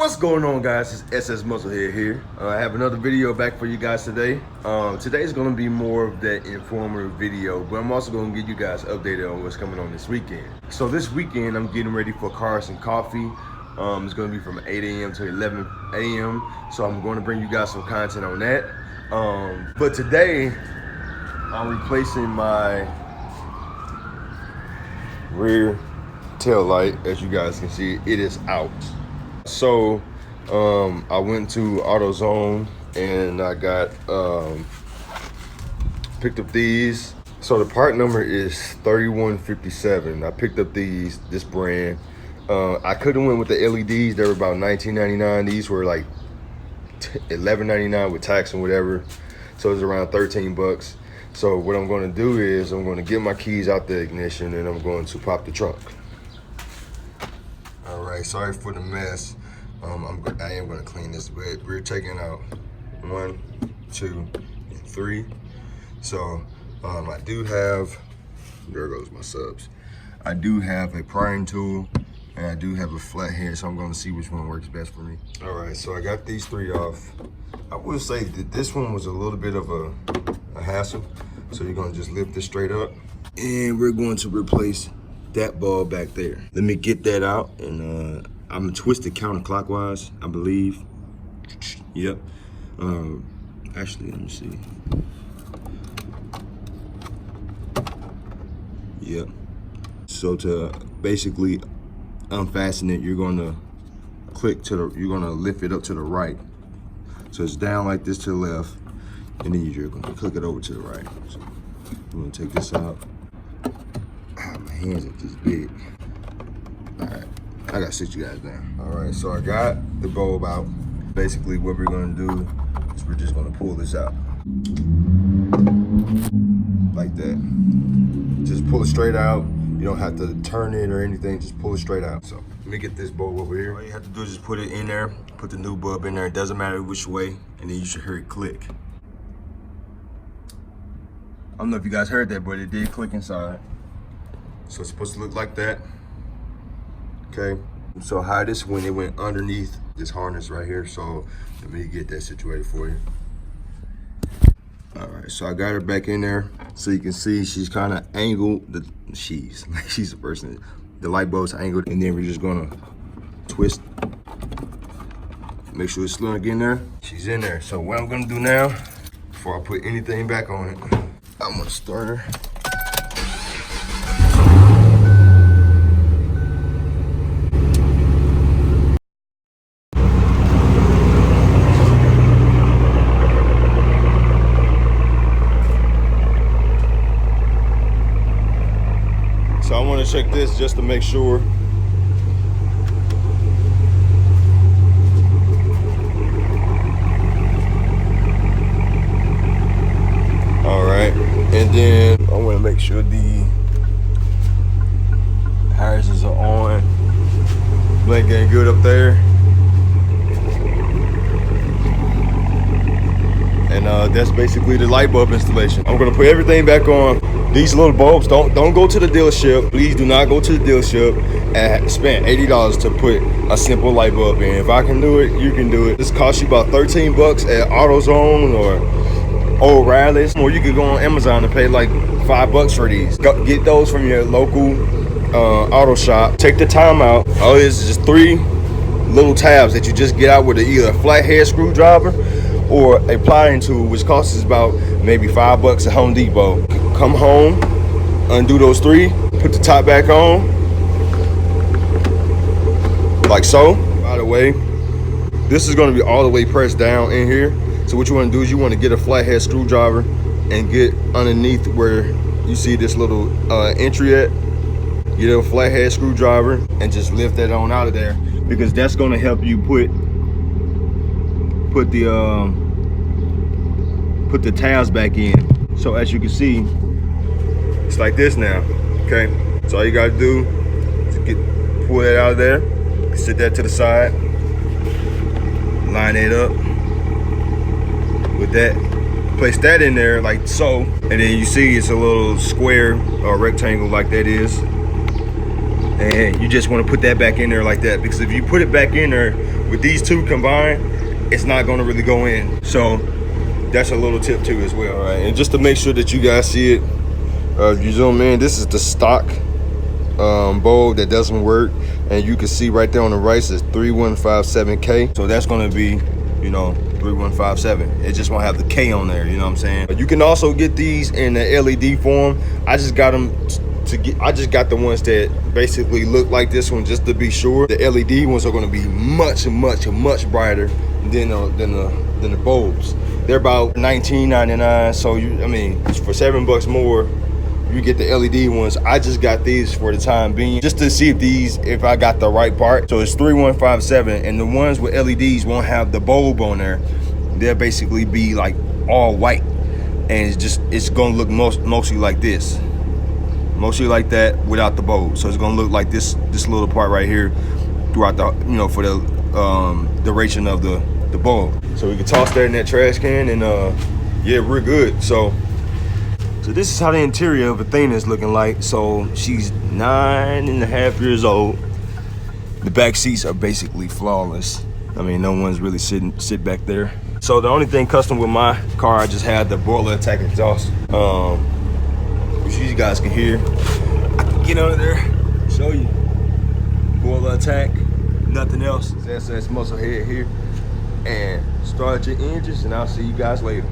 What's going on, guys? It's SS Musclehead here. I have another video back for you guys today. Today's going to be more of that informative video, but I'm also going to get you guys updated on what's coming on this weekend. So this weekend, I'm getting ready for Cars and Coffee. It's going to be from 8 a.m. to 11 a.m. So I'm going to bring you guys some content on that. But today, I'm replacing my rear tail light. As you guys can see, it is out. So I went to AutoZone and I got picked up these. So the part number is 3157. I picked up this brand. I could have went with the LEDs. They were about $19.99. These were like $11.99 with tax and whatever. So it was around 13 bucks. So what I'm going to do is I'm going to get my keys out the ignition and I'm going to pop the trunk. All right, sorry for the mess. I am going to clean this, but we're taking out 1, 2, and 3. So I do have, there goes my subs. I do have a prying tool and I do have a flathead, so I'm going to see which one works best for me. All right, so I got these 3 off. I will say that this one was a little bit of a hassle. So you're going to just lift this straight up and we're going to replace that bulb back there. Let me get that out, and I'm twisted counterclockwise, I believe. Yep. Actually, let me see. Yep. So to basically unfasten it, you're gonna you're gonna lift it up to the right. So it's down like this to the left, and then you're gonna click it over to the right. So I'm gonna take this out. My hands are just big. All right, I gotta sit you guys down. All right, so I got the bulb out. Basically what we're gonna do is we're just gonna pull this out. Like that. Just pull it straight out. You don't have to turn it or anything, just pull it straight out. So let me get this bulb over here. All you have to do is just put it in there, put the new bulb in there. It doesn't matter which way, and then you should hear it click. I don't know if you guys heard that, but it did click inside. So it's supposed to look like that. Okay. So how this went, it went underneath this harness right here. So let me get that situated for you. All right, so I got her back in there. So you can see she's kind of angled. She's a person. The light bulb's angled, and then we're just gonna twist. Make sure it's snug in there. She's in there. So what I'm gonna do now, before I put anything back on it, I'm gonna start her. So I want to check this just to make sure. All right, and then I want to make sure the harnesses are on. Blink ain't good up there. And that's basically the light bulb installation. I'm gonna put everything back on. These little bulbs, don't go to the dealership. Please do not go to the dealership and spend $80 to put a simple light bulb in. If I can do it, you can do it. This costs you about 13 bucks at AutoZone or O'Reilly's, or you could go on Amazon and pay like 5 bucks for these. Get those from your local auto shop. Take the time out. Oh, it's just 3 little tabs that you just get out with either a flathead screwdriver or a pliering tool, which costs us about maybe 5 bucks at Home Depot. Come home, undo those 3, put the top back on, like so. By the way, this is gonna be all the way pressed down in here. So what you wanna do is you wanna get a flathead screwdriver and get underneath where you see this little entry at. Get a flathead screwdriver and just lift that on out of there, because that's gonna help you put the tabs back in. So as you can see, it's like this now. Okay, so all you gotta do is pull that out of there, sit that to the side, line it up with that, place that in there like so, and then you see it's a little square or rectangle like that is. And you just want to put that back in there like that, because if you put it back in there with these two combined, it's not gonna really go in. So that's a little tip too as well. All right, and just to make sure that you guys see it, if you zoom in, this is the stock bulb that doesn't work, and you can see right there on the right says 3157K. So that's gonna be, you know, 3157. It just won't have the K on there, you know what I'm saying? But you can also get these in the LED form. I just got them I just got the ones that basically look like this one just to be sure. The LED ones are gonna be much brighter than the bulbs. They're about $19.99. So I mean, for $7 more, you get the LED ones. I just got these for the time being, just to see if I got the right part. So it's 3157, and the ones with LEDs won't have the bulb on there. They'll basically be like all white, and it's gonna look mostly like this, mostly like that without the bulb. So it's gonna look like this little part right here throughout the, you know, for the duration of the bulb. So we can toss that in that trash can, and yeah, we're good. So this is how the interior of Athena is looking like. So she's 9.5 years old. The back seats are basically flawless. I mean, no one's really sit back there. So the only thing custom with my car, I just had the boiler attack exhaust, which you guys can hear. I can get under there, show you. Boiler attack, nothing else. SS muscle head here. And start your engines, and I'll see you guys later.